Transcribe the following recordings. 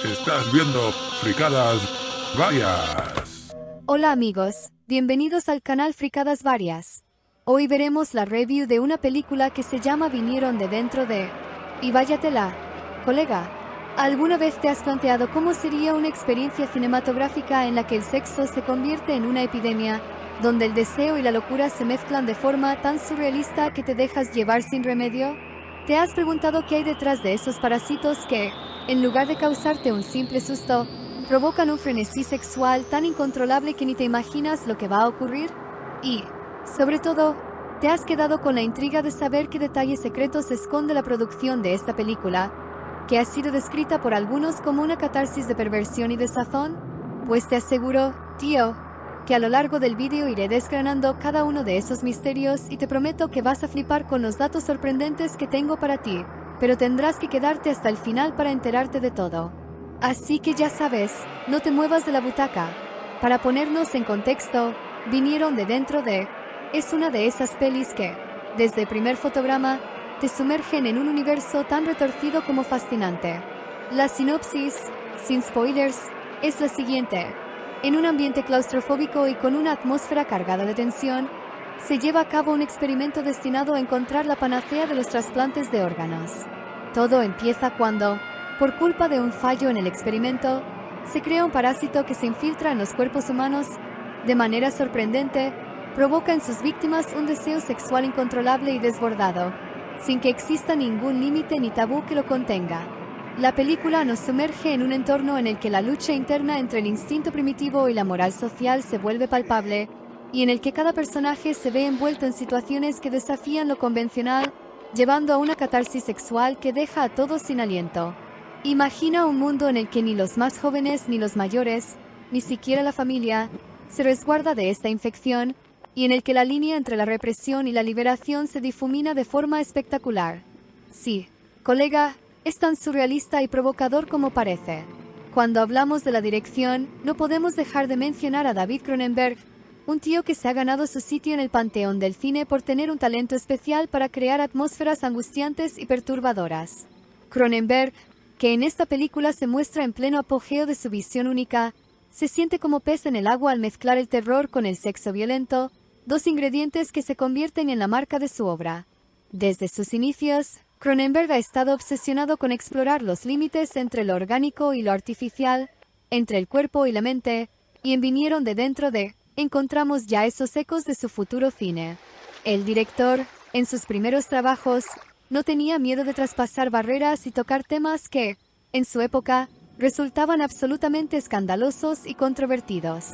Estás viendo Fricadas Varias. Hola amigos, bienvenidos al canal Fricadas Varias. Hoy veremos la review de una película que se llama Vinieron de dentro de... Y váyatela, colega. ¿Alguna vez te has planteado cómo sería una experiencia cinematográfica en la que el sexo se convierte en una epidemia, donde el deseo y la locura se mezclan de forma tan surrealista que te dejas llevar sin remedio? ¿Te has preguntado qué hay detrás de esos parásitos que, en lugar de causarte un simple susto, provocan un frenesí sexual tan incontrolable que ni te imaginas lo que va a ocurrir? Y, sobre todo, ¿te has quedado con la intriga de saber qué detalles secretos esconde la producción de esta película, que ha sido descrita por algunos como una catarsis de perversión y desazón? Pues te aseguro, tío, que a lo largo del vídeo iré desgranando cada uno de esos misterios y te prometo que vas a flipar con los datos sorprendentes que tengo para ti, pero tendrás que quedarte hasta el final para enterarte de todo. Así que ya sabes, no te muevas de la butaca. Para ponernos en contexto, Vinieron de dentro de... es una de esas pelis que, desde el primer fotograma, te sumergen en un universo tan retorcido como fascinante. La sinopsis, sin spoilers, es la siguiente. En un ambiente claustrofóbico y con una atmósfera cargada de tensión, se lleva a cabo un experimento destinado a encontrar la panacea de los trasplantes de órganos. Todo empieza cuando, por culpa de un fallo en el experimento, se crea un parásito que se infiltra en los cuerpos humanos. De manera sorprendente, provoca en sus víctimas un deseo sexual incontrolable y desbordado, sin que exista ningún límite ni tabú que lo contenga. La película nos sumerge en un entorno en el que la lucha interna entre el instinto primitivo y la moral social se vuelve palpable, y en el que cada personaje se ve envuelto en situaciones que desafían lo convencional, llevando a una catarsis sexual que deja a todos sin aliento. Imagina un mundo en el que ni los más jóvenes ni los mayores, ni siquiera la familia, se resguarda de esta infección, y en el que la línea entre la represión y la liberación se difumina de forma espectacular. Sí, colega, es tan surrealista y provocador como parece. Cuando hablamos de la dirección, no podemos dejar de mencionar a David Cronenberg, un tío que se ha ganado su sitio en el panteón del cine por tener un talento especial para crear atmósferas angustiantes y perturbadoras. Cronenberg, que en esta película se muestra en pleno apogeo de su visión única, se siente como pez en el agua al mezclar el terror con el sexo violento, dos ingredientes que se convierten en la marca de su obra. Desde sus inicios, Cronenberg ha estado obsesionado con explorar los límites entre lo orgánico y lo artificial, entre el cuerpo y la mente, y en Vinieron de dentro de, encontramos ya esos ecos de su futuro cine. El director, en sus primeros trabajos, no tenía miedo de traspasar barreras y tocar temas que, en su época, resultaban absolutamente escandalosos y controvertidos.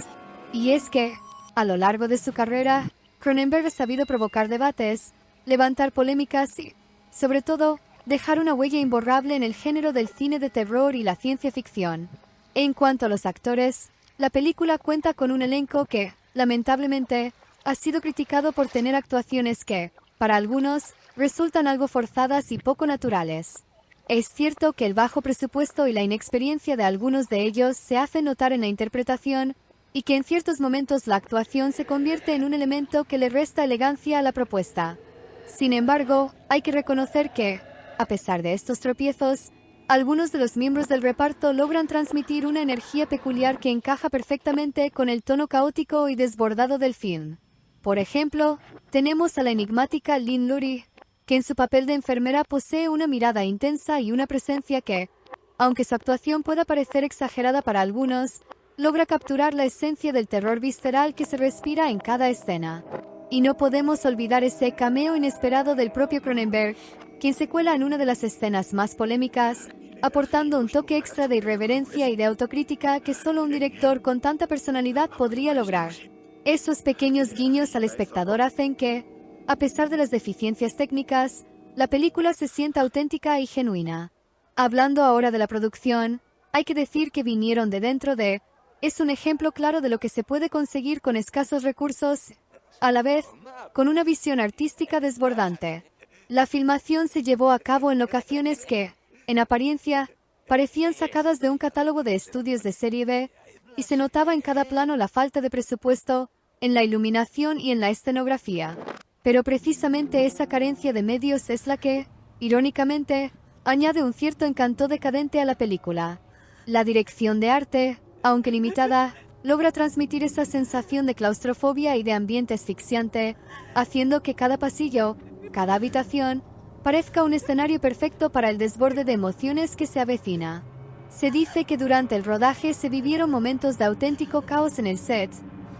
Y es que, a lo largo de su carrera, Cronenberg ha sabido provocar debates, levantar polémicas y, sobre todo, dejar una huella imborrable en el género del cine de terror y la ciencia ficción. En cuanto a los actores, la película cuenta con un elenco que, lamentablemente, ha sido criticado por tener actuaciones que, para algunos, resultan algo forzadas y poco naturales. Es cierto que el bajo presupuesto y la inexperiencia de algunos de ellos se hacen notar en la interpretación, y que en ciertos momentos la actuación se convierte en un elemento que le resta elegancia a la propuesta. Sin embargo, hay que reconocer que, a pesar de estos tropiezos, algunos de los miembros del reparto logran transmitir una energía peculiar que encaja perfectamente con el tono caótico y desbordado del film. Por ejemplo, tenemos a la enigmática Lynn Lurie, que en su papel de enfermera posee una mirada intensa y una presencia que, aunque su actuación pueda parecer exagerada para algunos, logra capturar la esencia del terror visceral que se respira en cada escena. Y no podemos olvidar ese cameo inesperado del propio Cronenberg, quien se cuela en una de las escenas más polémicas, aportando un toque extra de irreverencia y de autocrítica que solo un director con tanta personalidad podría lograr. Esos pequeños guiños al espectador hacen que, a pesar de las deficiencias técnicas, la película se sienta auténtica y genuina. Hablando ahora de la producción, hay que decir que Vinieron de dentro de... es un ejemplo claro de lo que se puede conseguir con escasos recursos, a la vez, con una visión artística desbordante. La filmación se llevó a cabo en locaciones que, en apariencia, parecían sacadas de un catálogo de estudios de serie B, y se notaba en cada plano la falta de presupuesto, en la iluminación y en la escenografía. Pero precisamente esa carencia de medios es la que, irónicamente, añade un cierto encanto decadente a la película. La dirección de arte, aunque limitada, logra transmitir esa sensación de claustrofobia y de ambiente asfixiante, haciendo que cada pasillo, cada habitación, parezca un escenario perfecto para el desborde de emociones que se avecina. Se dice que durante el rodaje se vivieron momentos de auténtico caos en el set,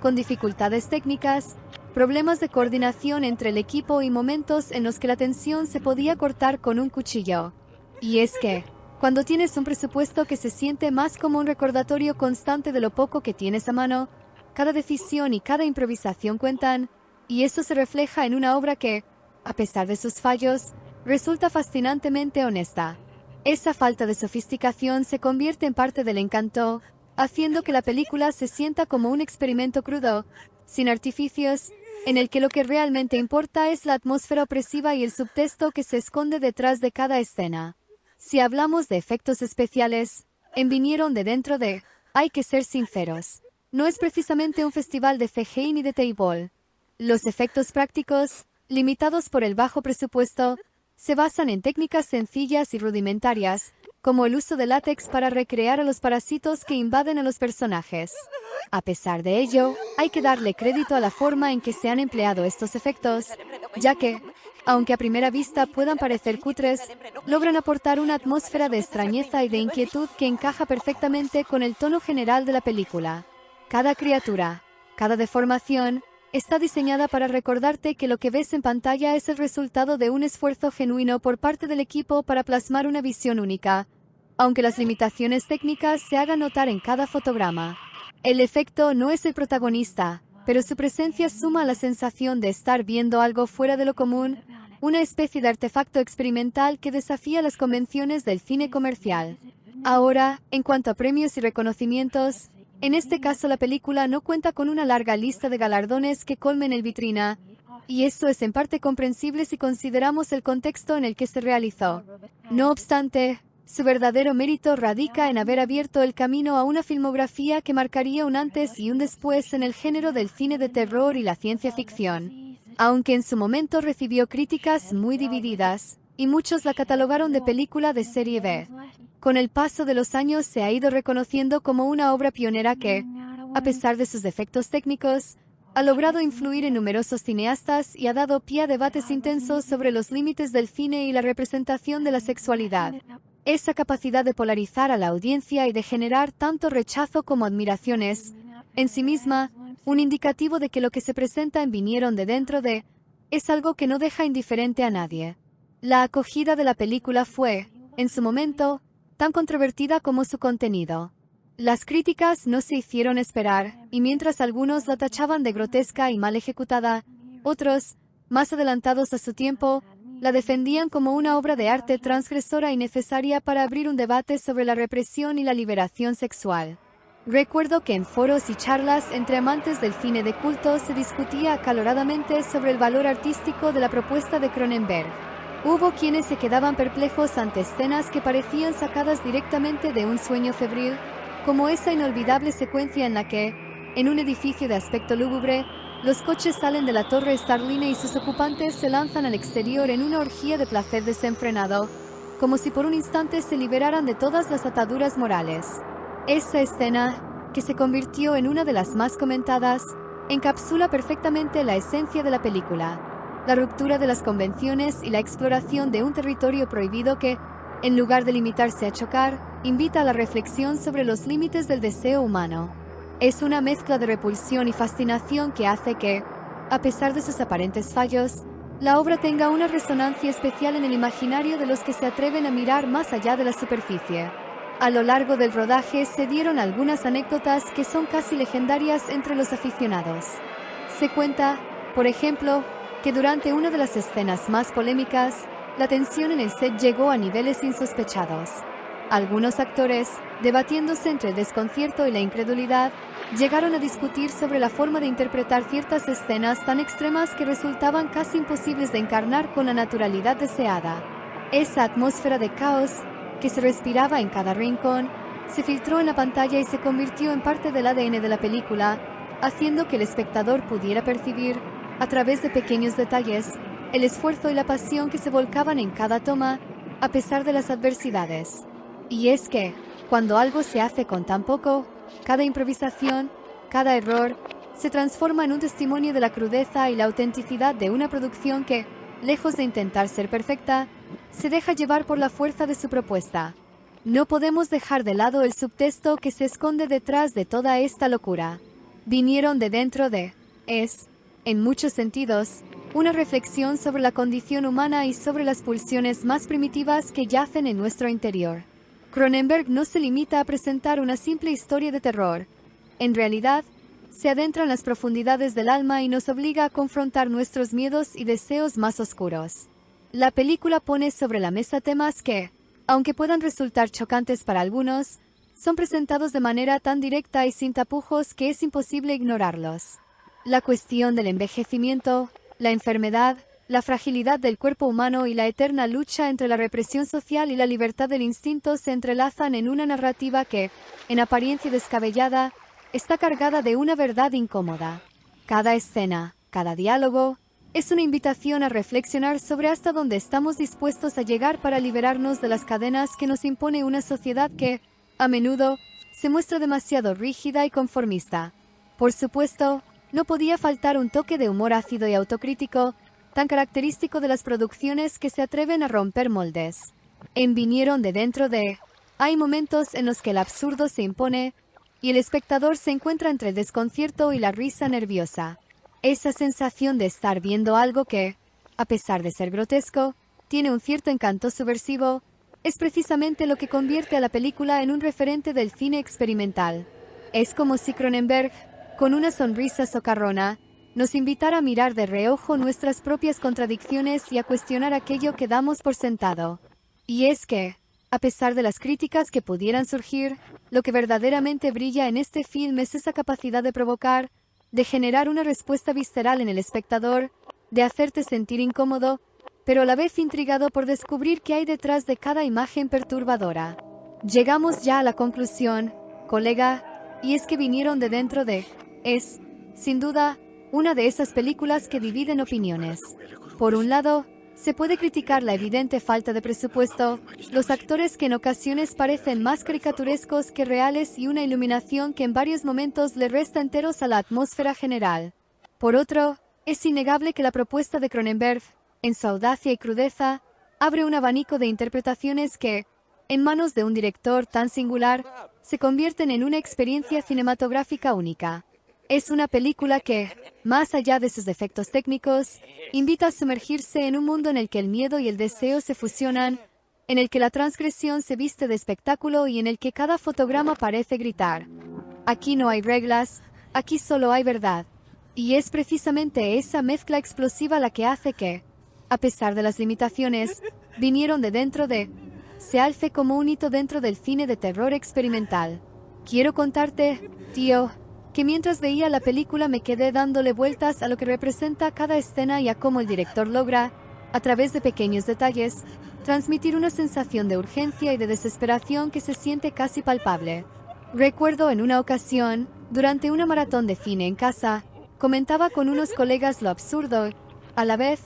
con dificultades técnicas, problemas de coordinación entre el equipo y momentos en los que la tensión se podía cortar con un cuchillo. Y es que, cuando tienes un presupuesto que se siente más como un recordatorio constante de lo poco que tienes a mano, cada decisión y cada improvisación cuentan, y eso se refleja en una obra que, a pesar de sus fallos, resulta fascinantemente honesta. Esa falta de sofisticación se convierte en parte del encanto, haciendo que la película se sienta como un experimento crudo, sin artificios, en el que lo que realmente importa es la atmósfera opresiva y el subtexto que se esconde detrás de cada escena. Si hablamos de efectos especiales, en vinieron de dentro de, hay que ser sinceros, no es precisamente un festival de CGI ni de table. Los efectos prácticos, limitados por el bajo presupuesto, se basan en técnicas sencillas y rudimentarias, como el uso de látex para recrear a los parásitos que invaden a los personajes. A pesar de ello, hay que darle crédito a la forma en que se han empleado estos efectos, ya que, aunque a primera vista puedan parecer cutres, logran aportar una atmósfera de extrañeza y de inquietud que encaja perfectamente con el tono general de la película. Cada criatura, cada deformación, está diseñada para recordarte que lo que ves en pantalla es el resultado de un esfuerzo genuino por parte del equipo para plasmar una visión única, aunque las limitaciones técnicas se hagan notar en cada fotograma. El efecto no es el protagonista, pero su presencia suma a la sensación de estar viendo algo fuera de lo común, una especie de artefacto experimental que desafía las convenciones del cine comercial. Ahora, en cuanto a premios y reconocimientos, en este caso la película no cuenta con una larga lista de galardones que colmen el vitrina, y eso es en parte comprensible si consideramos el contexto en el que se realizó. No obstante, su verdadero mérito radica en haber abierto el camino a una filmografía que marcaría un antes y un después en el género del cine de terror y la ciencia ficción. Aunque en su momento recibió críticas muy divididas, y muchos la catalogaron de película de serie B. Con el paso de los años se ha ido reconociendo como una obra pionera que, a pesar de sus defectos técnicos, ha logrado influir en numerosos cineastas y ha dado pie a debates intensos sobre los límites del cine y la representación de la sexualidad. Esa capacidad de polarizar a la audiencia y de generar tanto rechazo como admiración es, en sí misma, un indicativo de que lo que se presenta en Vinieron de dentro de es algo que no deja indiferente a nadie. La acogida de la película fue, en su momento, tan controvertida como su contenido. Las críticas no se hicieron esperar, y mientras algunos la tachaban de grotesca y mal ejecutada, otros, más adelantados a su tiempo, la defendían como una obra de arte transgresora y necesaria para abrir un debate sobre la represión y la liberación sexual. Recuerdo que en foros y charlas entre amantes del cine de culto se discutía acaloradamente sobre el valor artístico de la propuesta de Cronenberg. Hubo quienes se quedaban perplejos ante escenas que parecían sacadas directamente de un sueño febril, como esa inolvidable secuencia en la que, en un edificio de aspecto lúgubre, los coches salen de la torre Starline y sus ocupantes se lanzan al exterior en una orgía de placer desenfrenado, como si por un instante se liberaran de todas las ataduras morales. Esa escena, que se convirtió en una de las más comentadas, encapsula perfectamente la esencia de la película. La ruptura de las convenciones y la exploración de un territorio prohibido que, en lugar de limitarse a chocar, invita a la reflexión sobre los límites del deseo humano. Es una mezcla de repulsión y fascinación que hace que, a pesar de sus aparentes fallos, la obra tenga una resonancia especial en el imaginario de los que se atreven a mirar más allá de la superficie. A lo largo del rodaje se dieron algunas anécdotas que son casi legendarias entre los aficionados. Se cuenta, por ejemplo, que durante una de las escenas más polémicas, la tensión en el set llegó a niveles insospechados. Algunos actores, debatiéndose entre el desconcierto y la incredulidad, llegaron a discutir sobre la forma de interpretar ciertas escenas tan extremas que resultaban casi imposibles de encarnar con la naturalidad deseada. Esa atmósfera de caos, que se respiraba en cada rincón, se filtró en la pantalla y se convirtió en parte del ADN de la película, haciendo que el espectador pudiera percibir, a través de pequeños detalles, el esfuerzo y la pasión que se volcaban en cada toma, a pesar de las adversidades. Y es que, cuando algo se hace con tan poco, cada improvisación, cada error, se transforma en un testimonio de la crudeza y la autenticidad de una producción que, lejos de intentar ser perfecta, se deja llevar por la fuerza de su propuesta. No podemos dejar de lado el subtexto que se esconde detrás de toda esta locura. Vinieron de dentro de... Es, en muchos sentidos, una reflexión sobre la condición humana y sobre las pulsiones más primitivas que yacen en nuestro interior. Cronenberg no se limita a presentar una simple historia de terror. En realidad, se adentra en las profundidades del alma y nos obliga a confrontar nuestros miedos y deseos más oscuros. La película pone sobre la mesa temas que, aunque puedan resultar chocantes para algunos, son presentados de manera tan directa y sin tapujos que es imposible ignorarlos. La cuestión del envejecimiento, la enfermedad, la fragilidad del cuerpo humano y la eterna lucha entre la represión social y la libertad del instinto se entrelazan en una narrativa que, en apariencia descabellada, está cargada de una verdad incómoda. Cada escena, cada diálogo, es una invitación a reflexionar sobre hasta dónde estamos dispuestos a llegar para liberarnos de las cadenas que nos impone una sociedad que, a menudo, se muestra demasiado rígida y conformista. Por supuesto, no podía faltar un toque de humor ácido y autocrítico, tan característico de las producciones que se atreven a romper moldes. En Vinieron de dentro de... hay momentos en los que el absurdo se impone y el espectador se encuentra entre el desconcierto y la risa nerviosa. Esa sensación de estar viendo algo que, a pesar de ser grotesco, tiene un cierto encanto subversivo, es precisamente lo que convierte a la película en un referente del cine experimental. Es como si Cronenberg, con una sonrisa socarrona, nos invitara a mirar de reojo nuestras propias contradicciones y a cuestionar aquello que damos por sentado. Y es que, a pesar de las críticas que pudieran surgir, lo que verdaderamente brilla en este film es esa capacidad de provocar, de generar una respuesta visceral en el espectador, de hacerte sentir incómodo, pero a la vez intrigado por descubrir qué hay detrás de cada imagen perturbadora. Llegamos ya a la conclusión, colega, y es que Vinieron de dentro de... es, sin duda, una de esas películas que dividen opiniones. Por un lado, se puede criticar la evidente falta de presupuesto, los actores que en ocasiones parecen más caricaturescos que reales y una iluminación que en varios momentos le resta enteros a la atmósfera general. Por otro, es innegable que la propuesta de Cronenberg, en su audacia y crudeza, abre un abanico de interpretaciones que, en manos de un director tan singular, se convierten en una experiencia cinematográfica única. Es una película que, más allá de sus defectos técnicos, invita a sumergirse en un mundo en el que el miedo y el deseo se fusionan, en el que la transgresión se viste de espectáculo y en el que cada fotograma parece gritar. Aquí no hay reglas, aquí solo hay verdad. Y es precisamente esa mezcla explosiva la que hace que, a pesar de las limitaciones, Vinieron de dentro de... se alce como un hito dentro del cine de terror experimental. Quiero contarte, tío, que mientras veía la película me quedé dándole vueltas a lo que representa cada escena y a cómo el director logra, a través de pequeños detalles, transmitir una sensación de urgencia y de desesperación que se siente casi palpable. Recuerdo en una ocasión, durante una maratón de cine en casa, comentaba con unos colegas lo absurdo, a la vez,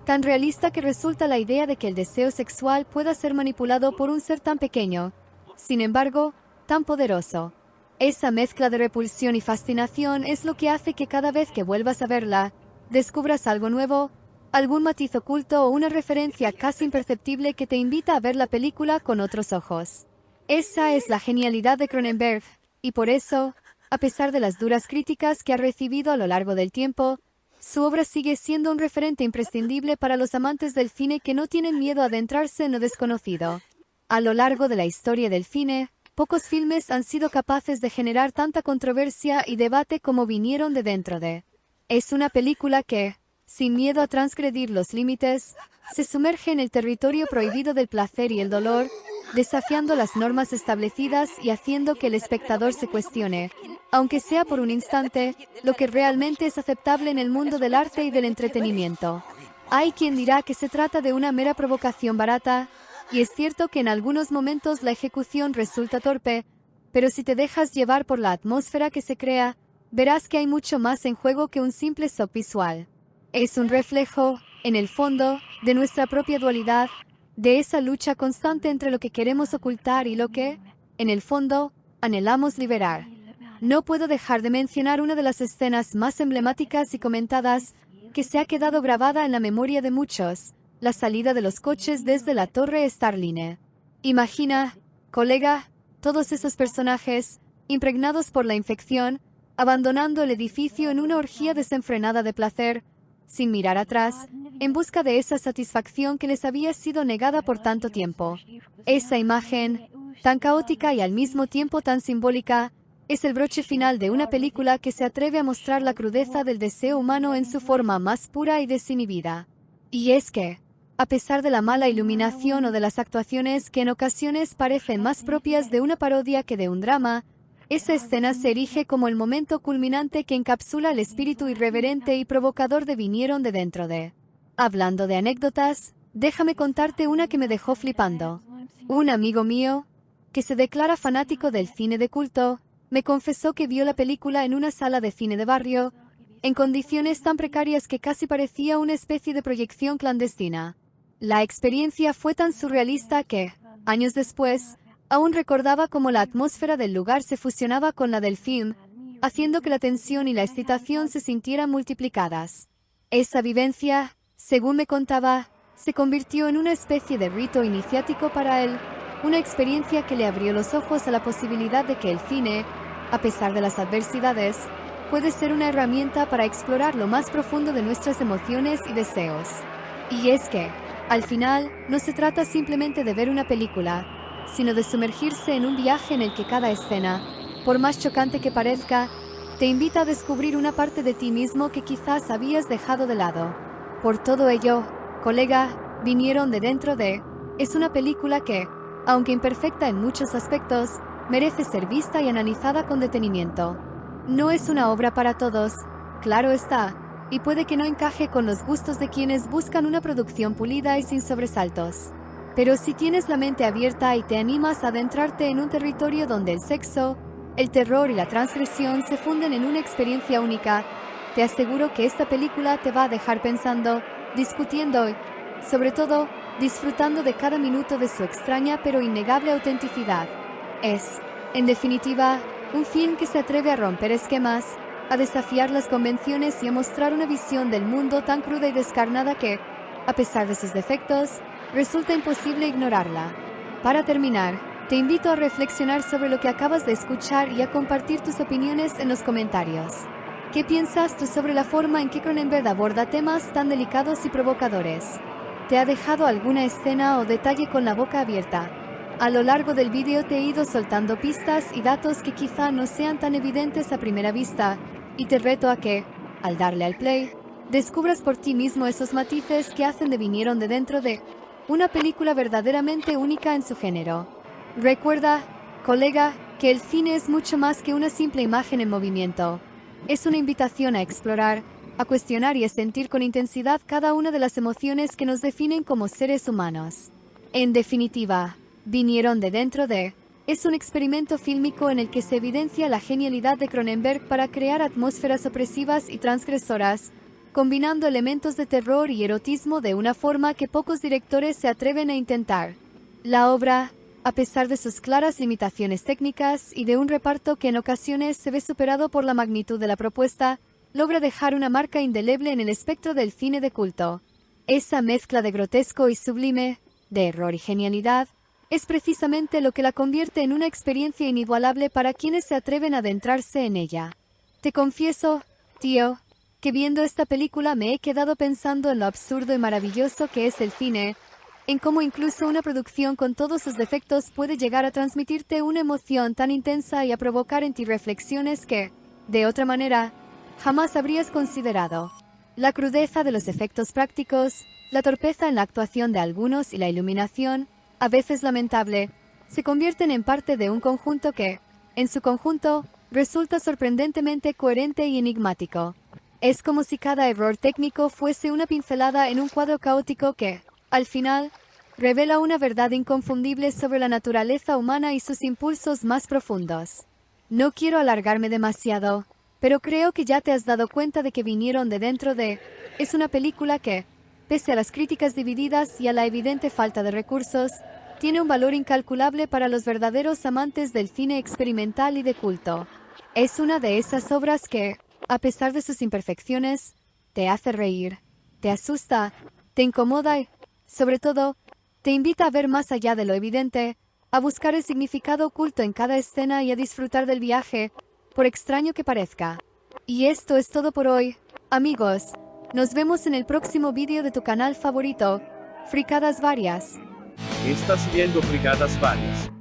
tan realista que resulta la idea de que el deseo sexual pueda ser manipulado por un ser tan pequeño, sin embargo, tan poderoso. Esa mezcla de repulsión y fascinación es lo que hace que cada vez que vuelvas a verla, descubras algo nuevo, algún matiz oculto o una referencia casi imperceptible que te invita a ver la película con otros ojos. Esa es la genialidad de Cronenberg, y por eso, a pesar de las duras críticas que ha recibido a lo largo del tiempo, su obra sigue siendo un referente imprescindible para los amantes del cine que no tienen miedo a adentrarse en lo desconocido. A lo largo de la historia del cine, pocos filmes han sido capaces de generar tanta controversia y debate como Vinieron de dentro de... Es una película que, sin miedo a transgredir los límites, se sumerge en el territorio prohibido del placer y el dolor, desafiando las normas establecidas y haciendo que el espectador se cuestione, aunque sea por un instante, lo que realmente es aceptable en el mundo del arte y del entretenimiento. Hay quien dirá que se trata de una mera provocación barata, y es cierto que en algunos momentos la ejecución resulta torpe, pero si te dejas llevar por la atmósfera que se crea, verás que hay mucho más en juego que un simple shock visual. Es un reflejo, en el fondo, de nuestra propia dualidad, de esa lucha constante entre lo que queremos ocultar y lo que, en el fondo, anhelamos liberar. No puedo dejar de mencionar una de las escenas más emblemáticas y comentadas que se ha quedado grabada en la memoria de muchos, la salida de los coches desde la Torre Starline. Imagina, colega, todos esos personajes, impregnados por la infección, abandonando el edificio en una orgía desenfrenada de placer, sin mirar atrás, en busca de esa satisfacción que les había sido negada por tanto tiempo. Esa imagen, tan caótica y al mismo tiempo tan simbólica, es el broche final de una película que se atreve a mostrar la crudeza del deseo humano en su forma más pura y desinhibida. Y es que, a pesar de la mala iluminación o de las actuaciones que en ocasiones parecen más propias de una parodia que de un drama, esa escena se erige como el momento culminante que encapsula el espíritu irreverente y provocador de Vinieron de dentro de. Hablando de anécdotas, déjame contarte una que me dejó flipando. Un amigo mío, que se declara fanático del cine de culto, me confesó que vio la película en una sala de cine de barrio, en condiciones tan precarias que casi parecía una especie de proyección clandestina. La experiencia fue tan surrealista que, años después, aún recordaba cómo la atmósfera del lugar se fusionaba con la del film, haciendo que la tensión y la excitación se sintieran multiplicadas. Esa vivencia, según me contaba, se convirtió en una especie de rito iniciático para él, una experiencia que le abrió los ojos a la posibilidad de que el cine, a pesar de las adversidades, puede ser una herramienta para explorar lo más profundo de nuestras emociones y deseos. Y es que, al final, no se trata simplemente de ver una película, sino de sumergirse en un viaje en el que cada escena, por más chocante que parezca, te invita a descubrir una parte de ti mismo que quizás habías dejado de lado. Por todo ello, colega, Vinieron de dentro de, es una película que, aunque imperfecta en muchos aspectos, merece ser vista y analizada con detenimiento. No es una obra para todos, claro está, y puede que no encaje con los gustos de quienes buscan una producción pulida y sin sobresaltos. Pero si tienes la mente abierta y te animas a adentrarte en un territorio donde el sexo, el terror y la transgresión se funden en una experiencia única, te aseguro que esta película te va a dejar pensando, discutiendo y, sobre todo, disfrutando de cada minuto de su extraña pero innegable autenticidad. Es, en definitiva, un film que se atreve a romper esquemas, a desafiar las convenciones y a mostrar una visión del mundo tan cruda y descarnada que, a pesar de sus defectos, resulta imposible ignorarla. Para terminar, te invito a reflexionar sobre lo que acabas de escuchar y a compartir tus opiniones en los comentarios. ¿Qué piensas tú sobre la forma en que Cronenberg aborda temas tan delicados y provocadores? ¿Te ha dejado alguna escena o detalle con la boca abierta? A lo largo del vídeo te he ido soltando pistas y datos que quizá no sean tan evidentes a primera vista, y te reto a que, al darle al play, descubras por ti mismo esos matices que hacen de Vinieron de dentro de una película verdaderamente única en su género. Recuerda, colega, que el cine es mucho más que una simple imagen en movimiento. Es una invitación a explorar, a cuestionar y a sentir con intensidad cada una de las emociones que nos definen como seres humanos. En definitiva, Vinieron de dentro de es un experimento fílmico en el que se evidencia la genialidad de Cronenberg para crear atmósferas opresivas y transgresoras, combinando elementos de terror y erotismo de una forma que pocos directores se atreven a intentar. La obra, a pesar de sus claras limitaciones técnicas y de un reparto que en ocasiones se ve superado por la magnitud de la propuesta, logra dejar una marca indeleble en el espectro del cine de culto. Esa mezcla de grotesco y sublime, de error y genialidad, es precisamente lo que la convierte en una experiencia inigualable para quienes se atreven a adentrarse en ella. Te confieso, tío, que viendo esta película me he quedado pensando en lo absurdo y maravilloso que es el cine, en cómo incluso una producción con todos sus defectos puede llegar a transmitirte una emoción tan intensa y a provocar en ti reflexiones que, de otra manera, jamás habrías considerado. La crudeza de los efectos prácticos, la torpeza en la actuación de algunos y la iluminación, a veces lamentable, se convierten en parte de un conjunto que, en su conjunto, resulta sorprendentemente coherente y enigmático. Es como si cada error técnico fuese una pincelada en un cuadro caótico que, al final, revela una verdad inconfundible sobre la naturaleza humana y sus impulsos más profundos. No quiero alargarme demasiado, pero creo que ya te has dado cuenta de que Vinieron de dentro de es una película que, pese a las críticas divididas y a la evidente falta de recursos, tiene un valor incalculable para los verdaderos amantes del cine experimental y de culto. Es una de esas obras que, a pesar de sus imperfecciones, te hace reír, te asusta, te incomoda y, sobre todo, te invita a ver más allá de lo evidente, a buscar el significado oculto en cada escena y a disfrutar del viaje, por extraño que parezca. Y esto es todo por hoy, amigos. Nos vemos en el próximo vídeo de tu canal favorito, Fricadas Varias. Estás viendo Fricadas Varias.